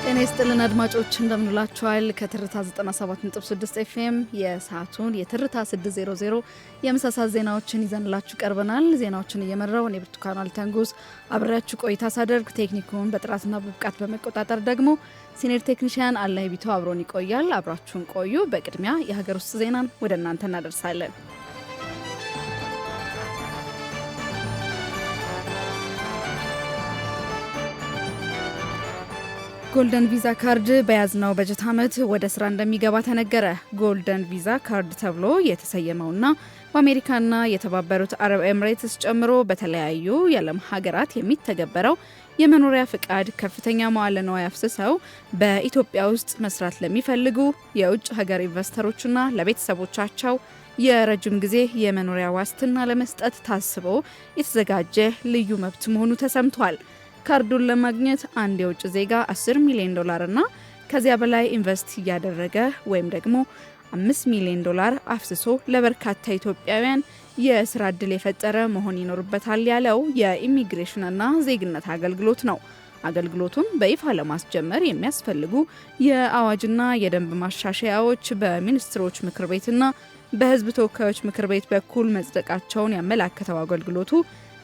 ጤና ይስጥልን አድማጮች እንደምንላችኋል። ከትርታ 97.6 ኤፍኤም የሰዓቱን የትርታ 600 የምሳሳት ዜናዎችን ይዘንላችሁ ቀርበናል። ዜናዎችን እየመራው እኔ ብርቱካን አልተንጉስ አብሬያችሁ ቆይታ ሳደርግ ቴክኒኩን በጥራትና በብቃት በመቆጣጠር ደግሞ ሲኒየር ቴክኒሽያን አላይ ቢቶ አብሮን ይቆያል። አብራችሁን ቆዩ። በቅድሚያ የሀገር ውስጥ ዜናን ወደ እናንተ እናደርሳለን። ጎልደን ቪዛ ካርድ በያዝነው በጀት ዓመት ወደ ስራ እንደሚገባ ተነገረ። ጎልደን ቪዛ ካርድ ተብሎ የተሰየመውና በአሜሪካና የተባበሩት አረብ ኤምሬትስ ጨምሮ በተለያዩ የዓለም ሀገራት የሚተገበረው የመኖሪያ ፍቃድ ከፍተኛ መዋዕለ ንዋይ አፍስሰው በኢትዮጵያ ውስጥ መስራት ለሚፈልጉ የውጭ ሀገር ኢንቨስተሮችና ለቤተሰቦቻቸው የረጅም ጊዜ የመኖሪያ ዋስትና ለመስጠት ታስቦ የተዘጋጀ ልዩ መብት መሆኑ ተሰምቷል። ካርዱን ለማግኘት አንድ የውጭ ዜጋ $10 ሚሊዮን እና ከዚያ በላይ ኢንቨስት እያደረገ ወይም ደግሞ $5 ሚሊዮን አፍስሶ ለበርካታ ኢትዮጵያውያን የስራ ዕድል የፈጠረ መሆን ይኖርበታል ያለው የኢሚግሬሽንና ዜግነት አገልግሎት ነው። አገልግሎቱን በይፋ ለማስጀመር የሚያስፈልጉ የአዋጅና የደንብ ማሻሻያዎች በሚኒስትሮች ምክር ቤትና በሕዝብ ተወካዮች ምክር ቤት በኩል መጽደቃቸውን ያመላከተው አገልግሎቱ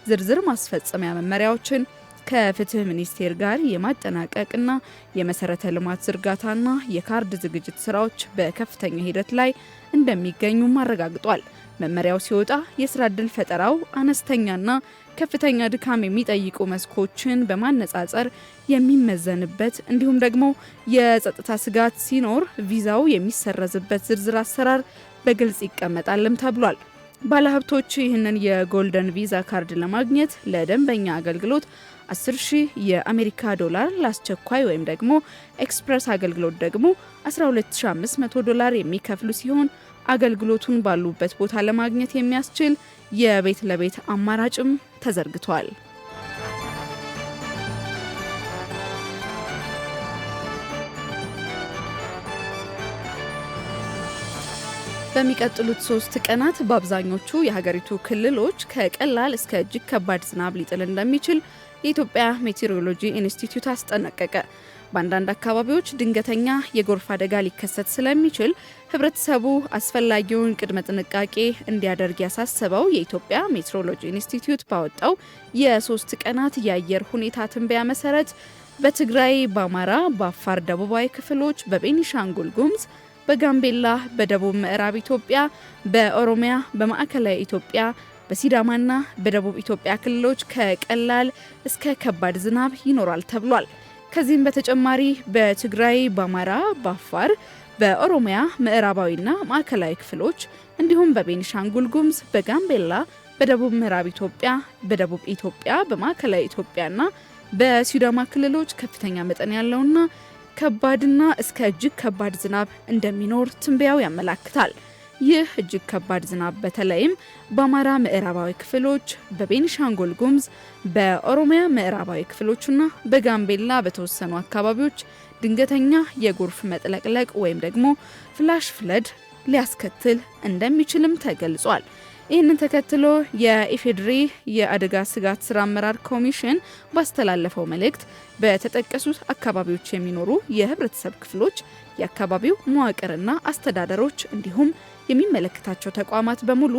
ዝርዝር ማስፈጸሚያ መመሪያዎችን ከፍትህ ሚኒስቴር ጋር የማጠናቀቅና የመሰረተ ልማት ዝርጋታና የካርድ ዝግጅት ስራዎች በከፍተኛ ሂደት ላይ እንደሚገኙ አረጋግጧል። መመሪያው ሲወጣ የስራ ዕድል ፈጠራው አነስተኛና ከፍተኛ ድካም የሚጠይቁ መስኮችን በማነጻጸር የሚመዘንበት እንዲሁም ደግሞ የጸጥታ ስጋት ሲኖር ቪዛው የሚሰረዝበት ዝርዝር አሰራር በግልጽ ይቀመጣልም ተብሏል። ባለሀብቶች ይህንን የጎልደን ቪዛ ካርድ ለማግኘት ለደንበኛ አገልግሎት $10,000 የአሜሪካ ዶላር ለአስቸኳይ ወይም ደግሞ ኤክስፕረስ አገልግሎት ደግሞ $12,500 የሚከፍሉ ሲሆን አገልግሎቱን ባሉበት ቦታ ለማግኘት የሚያስችል የቤት ለቤት አማራጭም ተዘርግቷል። በሚቀጥሉት 3 ቀናት በአብዛኞቹ የሀገሪቱ ክልሎች ከቀላል እስከ እጅግ ከባድ ዝናብ ሊጥል እንደሚችል የኢትዮጵያ ሜቴሮሎጂ ኢንስቲትዩት አስጠነቀቀ። በአንዳንድ አካባቢዎች ድንገተኛ የጎርፍ አደጋ ሊከሰት ስለሚችል ህብረተሰቡ አስፈላጊውን ቅድመ ጥንቃቄ እንዲያደርግ ያሳሰበው የኢትዮጵያ ሜትሮሎጂ ኢንስቲትዩት ባወጣው የ3 ቀናት የአየር ሁኔታ ትንበያ መሰረት በትግራይ፣ በአማራ፣ በአፋር ደቡባዊ ክፍሎች፣ በቤኒሻንጉል ጉሙዝ፣ በጋምቤላ፣ በደቡብ ምዕራብ ኢትዮጵያ፣ በኦሮሚያ፣ በማዕከላዊ ኢትዮጵያ፣ በሲዳማና በደቡብ ኢትዮጵያ ክልሎች ከቀላል እስከ ከባድ ዝናብ ይኖራል ተብሏል። ከዚህም በተጨማሪ በትግራይ፣ በአማራ፣ በአፋር፣ በኦሮሚያ ምዕራባዊና ማዕከላዊ ክፍሎች እንዲሁም በቤኒሻንጉል ጉሙዝ፣ በጋምቤላ፣ በደቡብ ምዕራብ ኢትዮጵያ፣ በደቡብ ኢትዮጵያ፣ በማዕከላዊ ኢትዮጵያና በሲዳማ ክልሎች ከፍተኛ መጠን ያለውና ከባድና እስከ እጅግ ከባድ ዝናብ እንደሚኖር ትንበያው ያመላክታል። ይህ እጅግ ከባድ ዝናብ በተለይም በአማራ ምዕራባዊ ክፍሎች፣ በቤኒሻንጉል ጉሙዝ፣ በኦሮሚያ ምዕራባዊ ክፍሎችና በጋምቤላ በተወሰኑ አካባቢዎች ድንገተኛ የጎርፍ መጥለቅለቅ ወይም ደግሞ ፍላሽ ፍለድ ሊያስከትል እንደሚችልም ተገልጿል። ይህንን ተከትሎ የኢፌዴሪ የአደጋ ስጋት ስራ አመራር ኮሚሽን ባስተላለፈው መልእክት በተጠቀሱት አካባቢዎች የሚኖሩ የህብረተሰብ ክፍሎች፣ የአካባቢው መዋቅርና አስተዳደሮች እንዲሁም የሚመለከታቸው ተቋማት በሙሉ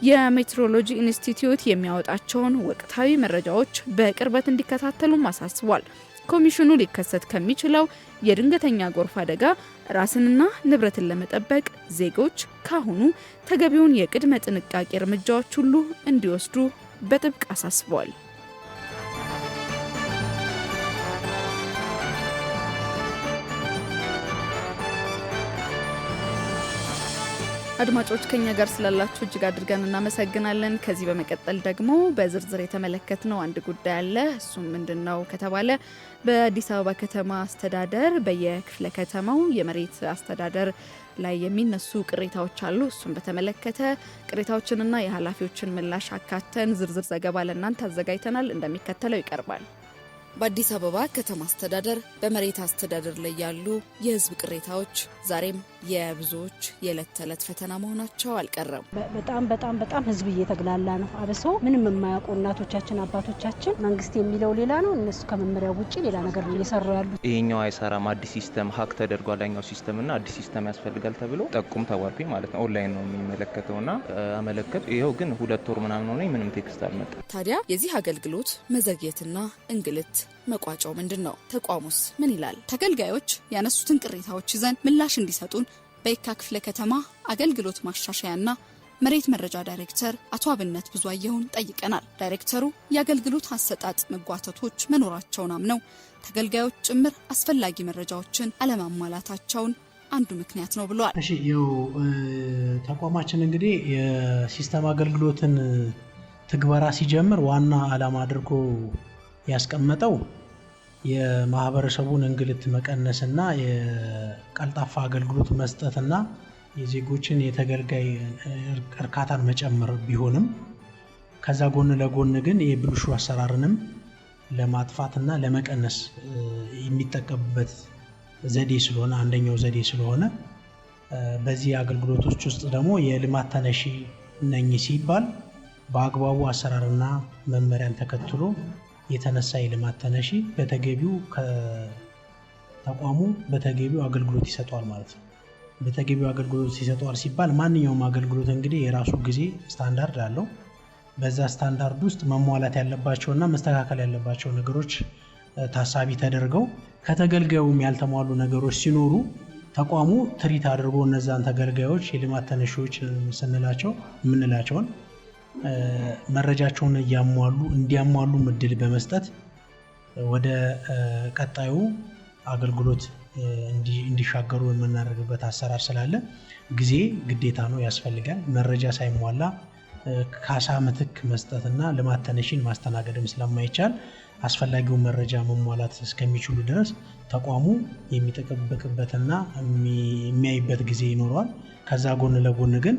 የሜትሮሎጂ ኢንስቲትዩት የሚያወጣቸውን ወቅታዊ መረጃዎች በቅርበት እንዲከታተሉም አሳስቧል። ኮሚሽኑ ሊከሰት ከሚችለው የድንገተኛ ጎርፍ አደጋ ራስንና ንብረትን ለመጠበቅ ዜጎች ካሁኑ ተገቢውን የቅድመ ጥንቃቄ እርምጃዎች ሁሉ እንዲወስዱ በጥብቅ አሳስቧል። አድማጮች ከኛ ጋር ስላላችሁ እጅግ አድርገን እናመሰግናለን። ከዚህ በመቀጠል ደግሞ በዝርዝር የተመለከትነው አንድ ጉዳይ አለ። እሱም ምንድነው ከተባለ በአዲስ አበባ ከተማ አስተዳደር በየክፍለ ከተማው የመሬት አስተዳደር ላይ የሚነሱ ቅሬታዎች አሉ። እሱም በተመለከተ ቅሬታዎችንና የኃላፊዎችን ምላሽ አካተን ዝርዝር ዘገባ ለእናንተ አዘጋጅተናል። እንደሚከተለው ይቀርባል። በአዲስ አበባ ከተማ አስተዳደር በመሬት አስተዳደር ላይ ያሉ የህዝብ ቅሬታዎች ዛሬም የብዙዎች የዕለት ተዕለት ፈተና መሆናቸው አልቀረም። በጣም ህዝብ እየተግላላ ነው። አብሶ ምንም የማያውቁ እናቶቻችን አባቶቻችን መንግስት የሚለው ሌላ ነው፣ እነሱ ከመመሪያው ውጪ ሌላ ነገር ነው እየሰሩ ያሉ። ይሄኛው አይሰራም፣ አዲስ ሲስተም ሀክ ተደርጓል፣ ያኛው ሲስተምና አዲስ ሲስተም ያስፈልጋል ተብሎ ጠቁም ተባልኩኝ ማለት ነው። ኦንላይን ነው የሚመለከተውና አመለከት ይሄው ግን 2 ወር ምናምን ሆነኝ ምንም ቴክስት አልመጣም። ታዲያ የዚህ አገልግሎት መዘግየትና እንግልት መቋጫው ምንድነው? ተቋሙስ ምን ይላል? ተገልጋዮች ያነሱትን ቅሬታዎች ይዘን ምላሽ እንዲሰጡን በየካ ክፍለ ከተማ አገልግሎት ማሻሻያና መሬት መረጃ ዳይሬክተር አቶ አብነት ብዙአየሁን ጠይቀናል። ዳይሬክተሩ የአገልግሎት አሰጣጥ መጓተቶች መኖራቸውን አምነው ተገልጋዮች ጭምር አስፈላጊ መረጃዎችን አለማሟላታቸውን አንዱ ምክንያት ነው ብለዋል። እሺ ተቋማችን እንግዲህ የሲስተም አገልግሎትን ትግበራ ሲጀምር ዋና ዓላማ አድርጎ ያስቀመጠው የማህበረሰቡን እንግልት መቀነስና የቀልጣፋ አገልግሎት መስጠትና የዜጎችን የተገልጋይ እርካታን መጨመር ቢሆንም ከዛ ጎን ለጎን ግን የብልሹ አሰራርንም ለማጥፋትና ለመቀነስ የሚጠቀምበት ዘዴ ስለሆነ አንደኛው ዘዴ ስለሆነ በዚህ አገልግሎቶች ውስጥ ደግሞ የልማት ተነሺ ነኝ ሲባል በአግባቡ አሰራርና መመሪያን ተከትሎ የተነሳ የልማት ተነሺ በተገቢው ከተቋሙ በተገቢው አገልግሎት ይሰጣል ማለት ነው። በተገቢው አገልግሎት ይሰጣል ሲባል ማንኛውም አገልግሎት እንግዲህ የራሱ ጊዜ ስታንዳርድ አለው። በዛ ስታንዳርድ ውስጥ መሟላት ያለባቸውና መስተካከል ያለባቸው ነገሮች ታሳቢ ተደርገው ከተገልጋዩም ያልተሟሉ ነገሮች ሲኖሩ ተቋሙ ትሪት አድርጎ እነዛን ተገልጋዮች የልማት ተነሺዎች የምንላቸውን መረጃቸውን እንዲያሟሉ እድል በመስጠት ወደ ቀጣዩ አገልግሎት እንዲሻገሩ የምናደርግበት አሰራር ስላለ ጊዜ ግዴታ ነው፣ ያስፈልጋል። መረጃ ሳይሟላ ካሳ ምትክ መስጠትና ልማት ተነሺን ማስተናገድም ስለማይቻል አስፈላጊውን መረጃ መሟላት እስከሚችሉ ድረስ ተቋሙ የሚጠበቅበትና የሚያይበት ጊዜ ይኖረዋል። ከዛ ጎን ለጎን ግን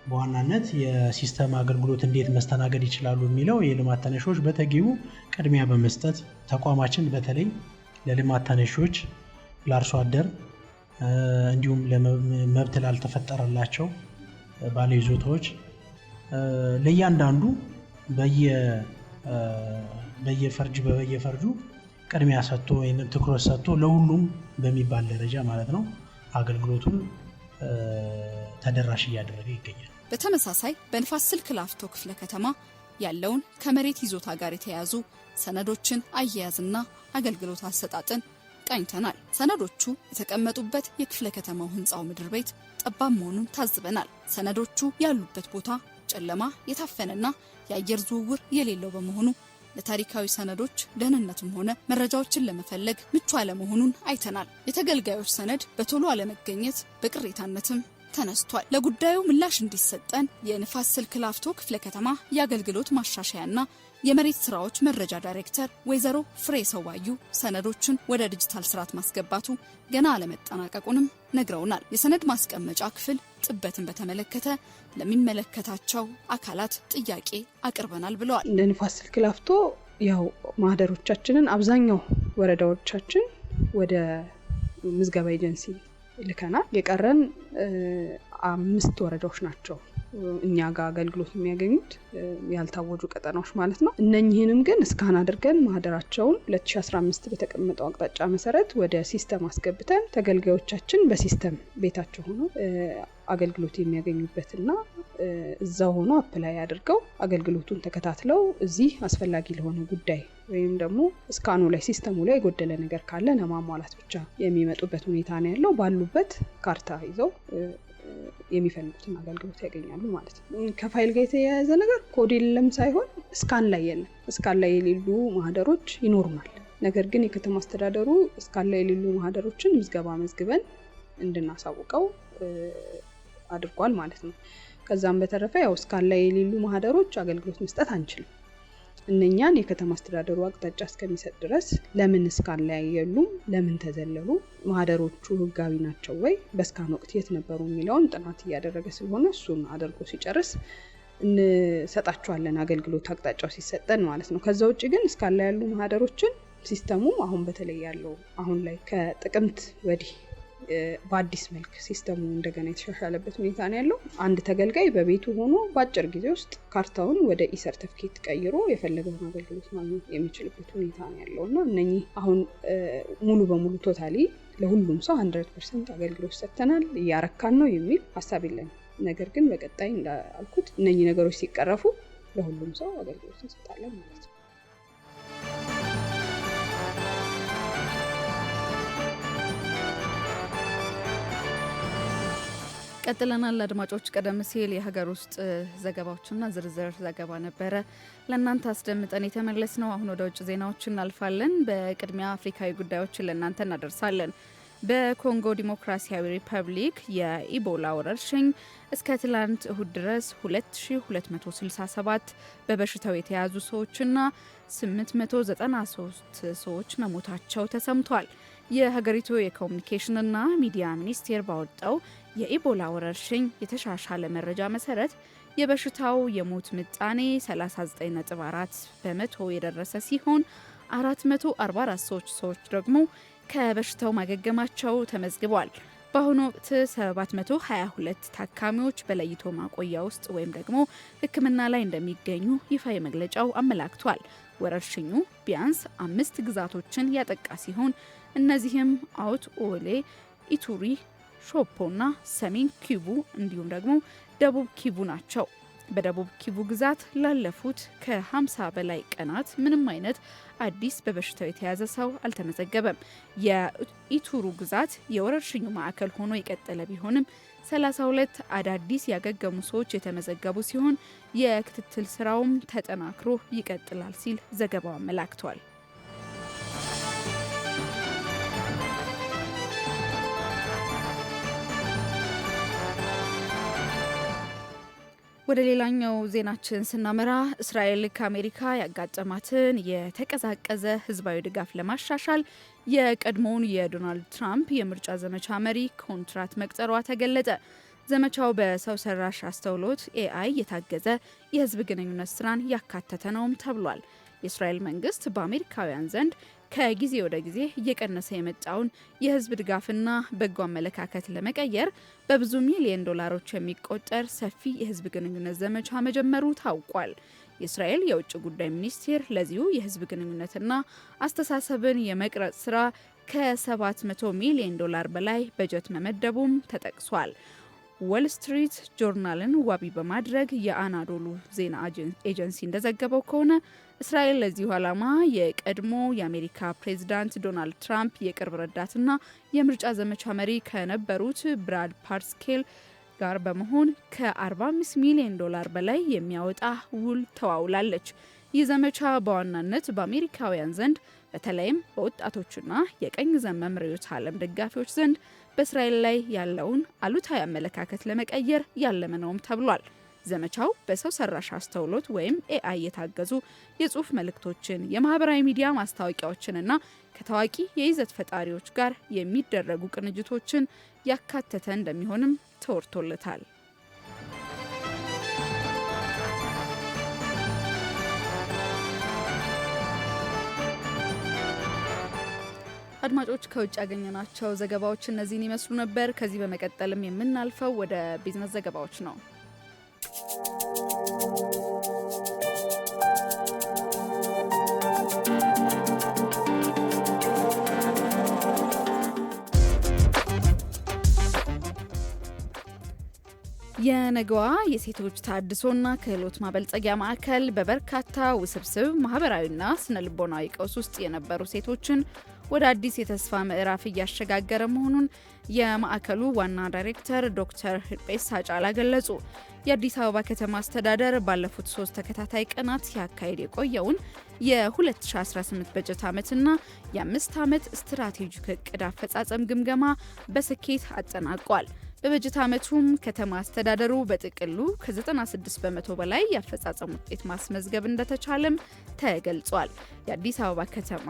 በዋናነት የሲስተም አገልግሎት እንዴት መስተናገድ ይችላሉ የሚለው የልማት ተነሺዎች በተገቢው ቅድሚያ በመስጠት ተቋማችን በተለይ ለልማት ተነሺዎች፣ ለአርሶ አደር እንዲሁም ለመብት ላልተፈጠረላቸው ባለይዞታዎች ለእያንዳንዱ በየፈርጁ ቅድሚያ ሰጥቶ ወይም ትኩረት ሰጥቶ ለሁሉም በሚባል ደረጃ ማለት ነው አገልግሎቱን ተደራሽ እያደረገ ይገኛል። በተመሳሳይ በንፋስ ስልክ ላፍቶ ክፍለ ከተማ ያለውን ከመሬት ይዞታ ጋር የተያዙ ሰነዶችን አያያዝና አገልግሎት አሰጣጥን ቃኝተናል። ሰነዶቹ የተቀመጡበት የክፍለ ከተማው ህንጻው ምድር ቤት ጠባብ መሆኑን ታዝበናል። ሰነዶቹ ያሉበት ቦታ ጨለማ የታፈነና የአየር ዝውውር የሌለው በመሆኑ ለታሪካዊ ሰነዶች ደህንነቱም ሆነ መረጃዎችን ለመፈለግ ምቹ አለመሆኑን አይተናል። የተገልጋዮች ሰነድ በቶሎ አለመገኘት በቅሬታነትም ተነስቷል። ለጉዳዩ ምላሽ እንዲሰጠን የንፋስ ስልክ ላፍቶ ክፍለ ከተማ የአገልግሎት ማሻሻያና የመሬት ስራዎች መረጃ ዳይሬክተር ወይዘሮ ፍሬ ሰዋዩ ሰነዶችን ወደ ዲጂታል ስርዓት ማስገባቱ ገና አለመጠናቀቁንም ነግረውናል። የሰነድ ማስቀመጫ ክፍል ጥበትን በተመለከተ ለሚመለከታቸው አካላት ጥያቄ አቅርበናል ብለዋል። እንደ ንፋስ ስልክ ላፍቶ ያው ማህደሮቻችንን አብዛኛው ወረዳዎቻችን ወደ ምዝገባ ኤጀንሲ ልከናል። የቀረን 5 ወረዳዎች ናቸው እኛ ጋር አገልግሎት የሚያገኙት ያልታወጁ ቀጠናዎች ማለት ነው። እነኚህንም ግን እስካን አድርገን ማህደራቸውን 2015 በተቀመጠው አቅጣጫ መሰረት ወደ ሲስተም አስገብተን ተገልጋዮቻችን በሲስተም ቤታቸው ሆኖ አገልግሎት የሚያገኙበትና እዛው ሆኖ አፕላይ አድርገው አገልግሎቱን ተከታትለው እዚህ አስፈላጊ ለሆነ ጉዳይ ወይም ደግሞ እስካኑ ላይ ሲስተሙ ላይ የጎደለ ነገር ካለ ለማሟላት ብቻ የሚመጡበት ሁኔታ ነው ያለው። ባሉበት ካርታ ይዘው የሚፈልጉትን አገልግሎት ያገኛሉ ማለት ነው። ከፋይል ጋር የተያያዘ ነገር ኮድ የለም ሳይሆን እስካን ላይ የለም። እስካን ላይ የሌሉ ማህደሮች ይኖሩናል። ነገር ግን የከተማ አስተዳደሩ እስካን ላይ የሌሉ ማህደሮችን ምዝገባ መዝግበን እንድናሳውቀው አድርጓል ማለት ነው። ከዛም በተረፈ ያው እስካን ላይ የሌሉ ማህደሮች አገልግሎት መስጠት አንችልም። እነኛን የከተማ አስተዳደሩ አቅጣጫ እስከሚሰጥ ድረስ ለምን እስካን ላይ የሉም፣ ለምን ተዘለሉ፣ ማህደሮቹ ህጋዊ ናቸው ወይ፣ በስካን ወቅት የት ነበሩ የሚለውን ጥናት እያደረገ ስለሆነ እሱን አድርጎ ሲጨርስ እንሰጣቸዋለን አገልግሎት አቅጣጫው ሲሰጠን ማለት ነው። ከዛ ውጪ ግን እስካን ላይ ያሉ ማህደሮችን ሲስተሙ አሁን በተለይ ያለው አሁን ላይ ከጥቅምት ወዲህ በአዲስ መልክ ሲስተሙ እንደገና የተሻሻለበት ሁኔታ ነው ያለው። አንድ ተገልጋይ በቤቱ ሆኖ በአጭር ጊዜ ውስጥ ካርታውን ወደ ሰርቲፊኬት ቀይሮ የፈለገውን አገልግሎት ማግኘት የሚችልበት ሁኔታ ነው ያለው እና እነኚህ አሁን ሙሉ በሙሉ ቶታሊ ለሁሉም ሰው 100% አገልግሎት ሰጥተናል እያረካን ነው የሚል ሀሳብ የለንም። ነገር ግን በቀጣይ እንዳልኩት እነኚህ ነገሮች ሲቀረፉ ለሁሉም ሰው አገልግሎት እንሰጣለን ማለት ነው። ቀጥለናል አድማጮች። ቀደም ሲል የሀገር ውስጥ ዘገባዎችና ዝርዝር ዘገባ ነበረ ለእናንተ አስደምጠን የተመለስ ነው። አሁን ወደ ውጭ ዜናዎች እናልፋለን። በቅድሚያ አፍሪካዊ ጉዳዮችን ለእናንተ እናደርሳለን። በኮንጎ ዲሞክራሲያዊ ሪፐብሊክ የኢቦላ ወረርሽኝ እስከ ትላንት እሁድ ድረስ 2267 በበሽታው የተያዙ ሰዎችና 893 ሰዎች መሞታቸው ተሰምቷል። የሀገሪቱ የኮሚኒኬሽንና ሚዲያ ሚኒስቴር ባወጣው የኢቦላ ወረርሽኝ የተሻሻለ መረጃ መሰረት የበሽታው የሞት ምጣኔ 39.4% የደረሰ ሲሆን 444 ሰዎች ደግሞ ከበሽታው ማገገማቸው ተመዝግቧል። በአሁኑ ወቅት 722 ታካሚዎች በለይቶ ማቆያ ውስጥ ወይም ደግሞ ሕክምና ላይ እንደሚገኙ ይፋዊ መግለጫው አመላክቷል። ወረርሽኙ ቢያንስ 5 ግዛቶችን ያጠቃ ሲሆን እነዚህም አውት ኦሌ፣ ኢቱሪ፣ ሾፖና ሰሜን ኪቩ እንዲሁም ደግሞ ደቡብ ኪቩ ናቸው። በደቡብ ኪቩ ግዛት ላለፉት ከ50 በላይ ቀናት ምንም አይነት አዲስ በበሽታው የተያዘ ሰው አልተመዘገበም። የኢቱሩ ግዛት የወረርሽኙ ማዕከል ሆኖ የቀጠለ ቢሆንም 32 አዳዲስ ያገገሙ ሰዎች የተመዘገቡ ሲሆን የክትትል ስራውም ተጠናክሮ ይቀጥላል ሲል ዘገባው አመላክቷል። ወደ ሌላኛው ዜናችን ስናመራ እስራኤል ከአሜሪካ ያጋጠማትን የተቀዛቀዘ ህዝባዊ ድጋፍ ለማሻሻል የቀድሞውን የዶናልድ ትራምፕ የምርጫ ዘመቻ መሪ ኮንትራት መቅጠሯ ተገለጸ። ዘመቻው በሰው ሰራሽ አስተውሎት AI የታገዘ የህዝብ ግንኙነት ስራን ያካተተ ነውም ተብሏል። የእስራኤል መንግስት በአሜሪካውያን ዘንድ ከጊዜ ወደ ጊዜ እየቀነሰ የመጣውን የህዝብ ድጋፍና በጎ አመለካከት ለመቀየር በብዙ ሚሊዮን ዶላሮች የሚቆጠር ሰፊ የህዝብ ግንኙነት ዘመቻ መጀመሩ ታውቋል። የእስራኤል የውጭ ጉዳይ ሚኒስቴር ለዚሁ የህዝብ ግንኙነትና አስተሳሰብን የመቅረጽ ስራ ከ700 ሚሊዮን ዶላር በላይ በጀት መመደቡም ተጠቅሷል። ዎል ስትሪት ጆርናልን ዋቢ በማድረግ የአናዶሉ ዜና ኤጀንሲ እንደዘገበው ከሆነ እስራኤል ለዚሁ ዓላማ የቀድሞ የአሜሪካ ፕሬዝዳንት ዶናልድ ትራምፕ የቅርብ ረዳትና የምርጫ ዘመቻ መሪ ከነበሩት ብራድ ፓርስኬል ጋር በመሆን ከ45 ሚሊዮን ዶላር በላይ የሚያወጣ ውል ተዋውላለች። ይህ ዘመቻ በዋናነት በአሜሪካውያን ዘንድ በተለይም በወጣቶችና የቀኝ ዘመም ርዕዮተ ዓለም ደጋፊዎች ዘንድ በእስራኤል ላይ ያለውን አሉታዊ አመለካከት ለመቀየር ያለመ ነውም ተብሏል። ዘመቻው በሰው ሰራሽ አስተውሎት ወይም AI የታገዙ የጽሁፍ መልእክቶችን፣ የማህበራዊ ሚዲያ ማስታወቂያዎችንና ከታዋቂ የይዘት ፈጣሪዎች ጋር የሚደረጉ ቅንጅቶችን ያካተተ እንደሚሆንም ተወርቶለታል። አድማጮች ከውጭ ያገኘናቸው ዘገባዎች እነዚህን ይመስሉ ነበር። ከዚህ በመቀጠልም የምናልፈው ወደ ቢዝነስ ዘገባዎች ነው። የነገዋ የሴቶች ተሃድሶና ክህሎት ማበልጸጊያ ማዕከል በበርካታ ውስብስብ ማህበራዊና ስነልቦናዊ ቀውስ ውስጥ የነበሩ ሴቶችን ወደ አዲስ የተስፋ ምዕራፍ እያሸጋገረ መሆኑን የማዕከሉ ዋና ዳይሬክተር ዶክተር ህርጴሳ ጫላ ገለጹ። የአዲስ አበባ ከተማ አስተዳደር ባለፉት 3 ተከታታይ ቀናት ሲያካሄድ የቆየውን የ2018 በጀት ዓመትና የ5 ዓመት ስትራቴጂክ እቅድ አፈጻጸም ግምገማ በስኬት አጠናቋል። በበጀት ዓመቱም ከተማ አስተዳደሩ በጥቅሉ ከ96 በመቶ በላይ የአፈጻጸም ውጤት ማስመዝገብ እንደተቻለም ተገልጿል። የአዲስ አበባ ከተማ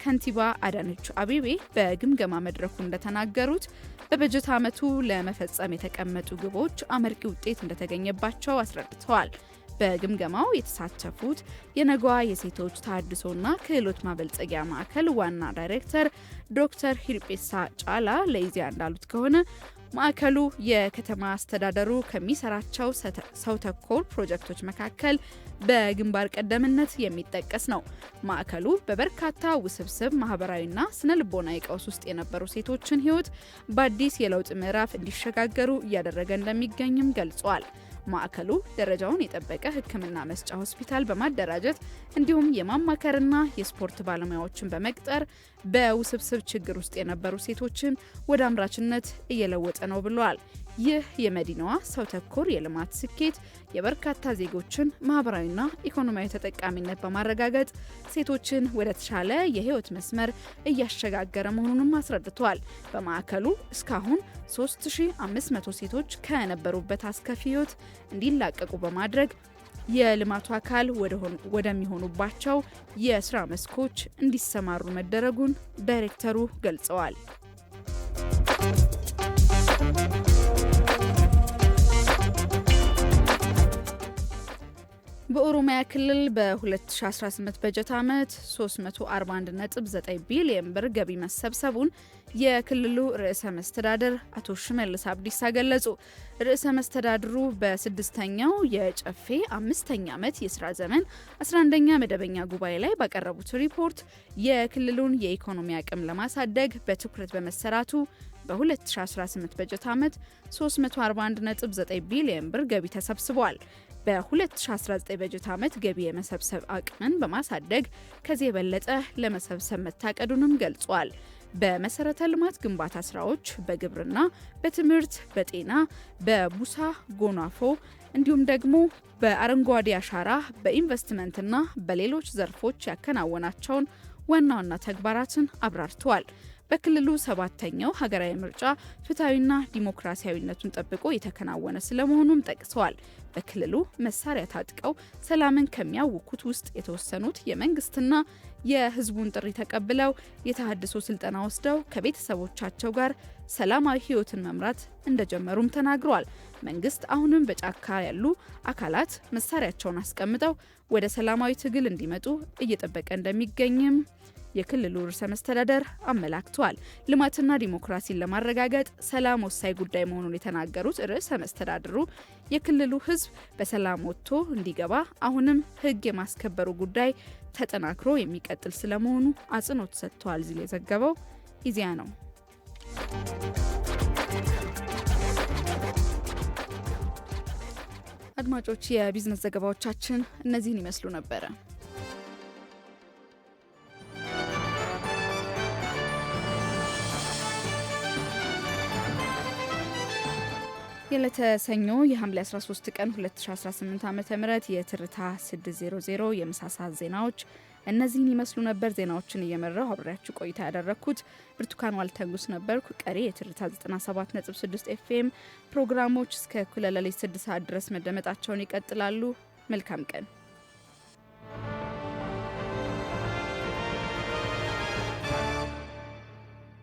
ከንቲባ አዳነች አቤቤ በግምገማ መድረኩ እንደተናገሩት በበጀት ዓመቱ ለመፈጸም የተቀመጡ ግቦች አመርቂ ውጤት እንደተገኘባቸው አስረድተዋል። በግምገማው የተሳተፉት የነጓ የሴቶች ተሃድሶና ክህሎት ማበልጸጊያ ማዕከል ዋና ዳይሬክተር ዶክተር ሂርጴሳ ጫላ ለኢዜአ እንዳሉት ከሆነ ማዕከሉ የከተማ አስተዳደሩ ከሚሰራቸው ሰው ተኮር ፕሮጀክቶች መካከል በግንባር ቀደምነት የሚጠቀስ ነው። ማዕከሉ በበርካታ ውስብስብ ማህበራዊና ስነ ልቦናዊ ቀውስ ውስጥ የነበሩ ሴቶችን ሕይወት በአዲስ የለውጥ ምዕራፍ እንዲሸጋገሩ እያደረገ እንደሚገኝም ገልጿል። ማዕከሉ ደረጃውን የጠበቀ ሕክምና መስጫ ሆስፒታል በማደራጀት እንዲሁም የማማከርና የስፖርት ባለሙያዎችን በመቅጠር በውስብስብ ችግር ውስጥ የነበሩ ሴቶችን ወደ አምራችነት እየለወጠ ነው ብለዋል። ይህ የመዲናዋ ሰው ተኮር የልማት ስኬት የበርካታ ዜጎችን ማህበራዊና ኢኮኖሚያዊ ተጠቃሚነት በማረጋገጥ ሴቶችን ወደ ተሻለ የህይወት መስመር እያሸጋገረ መሆኑንም አስረድተዋል። በማዕከሉ እስካሁን 3500 ሴቶች ከነበሩበት አስከፊ ህይወት እንዲላቀቁ በማድረግ የልማቱ አካል ወደሚሆኑባቸው የስራ መስኮች እንዲሰማሩ መደረጉን ዳይሬክተሩ ገልጸዋል። በኦሮሚያ ክልል በ2018 በጀት ዓመት 341.9 ቢሊዮን ብር ገቢ መሰብሰቡን የክልሉ ርዕሰ መስተዳድር አቶ ሽመልስ አብዲሳ ገለጹ። ርዕሰ መስተዳድሩ በስድስተኛው የጨፌ 5ኛ ዓመት የስራ ዘመን 11ኛ መደበኛ ጉባኤ ላይ ባቀረቡት ሪፖርት የክልሉን የኢኮኖሚ አቅም ለማሳደግ በትኩረት በመሰራቱ በ2018 በጀት ዓመት 341.9 ቢሊዮን ብር ገቢ ተሰብስቧል። በ2019 በጀት ዓመት ገቢ የመሰብሰብ አቅምን በማሳደግ ከዚህ የበለጠ ለመሰብሰብ መታቀዱንም ገልጿል። በመሰረተ ልማት ግንባታ ስራዎች፣ በግብርና፣ በትምህርት፣ በጤና፣ በቡሳ ጎናፎ እንዲሁም ደግሞ በአረንጓዴ አሻራ፣ በኢንቨስትመንትና በሌሎች ዘርፎች ያከናወናቸውን ዋና ዋና ተግባራትን አብራርተዋል። በክልሉ 7ኛው ሀገራዊ ምርጫ ፍትሐዊና ዲሞክራሲያዊነቱን ጠብቆ የተከናወነ ስለመሆኑም ጠቅሰዋል። በክልሉ መሳሪያ ታጥቀው ሰላምን ከሚያውኩት ውስጥ የተወሰኑት የመንግስትና የህዝቡን ጥሪ ተቀብለው የተሃድሶ ስልጠና ወስደው ከቤተሰቦቻቸው ጋር ሰላማዊ ህይወትን መምራት እንደጀመሩም ተናግረዋል። መንግስት አሁንም በጫካ ያሉ አካላት መሳሪያቸውን አስቀምጠው ወደ ሰላማዊ ትግል እንዲመጡ እየጠበቀ እንደሚገኝም የክልሉ ርዕሰ መስተዳደር አመላክተዋል። ልማትና ዲሞክራሲን ለማረጋገጥ ሰላም ወሳኝ ጉዳይ መሆኑን የተናገሩት ርዕሰ መስተዳድሩ የክልሉ ህዝብ በሰላም ወጥቶ እንዲገባ አሁንም ህግ የማስከበሩ ጉዳይ ተጠናክሮ የሚቀጥል ስለመሆኑ አጽንኦት ሰጥተዋል ሲል የዘገበው ኢዜአ ነው። አድማጮች፣ የቢዝነስ ዘገባዎቻችን እነዚህን ይመስሉ ነበረ። የዕለተ ሰኞ የሐምሌ 13 ቀን 2018 ዓ.ም የትርታ 600 የምሳ ሰዓት ዜናዎች እነዚህን ይመስሉ ነበር። ዜናዎችን እየመራው አብሬያችሁ ቆይታ ያደረኩት ብርቱካን ዋልተንጉስ ነበርኩ። ቀሪ የትርታ 97.6 ኤፍኤም ፕሮግራሞች እስከ እኩለ ሌሊት 6 ሰዓት ድረስ መደመጣቸውን ይቀጥላሉ። መልካም ቀን።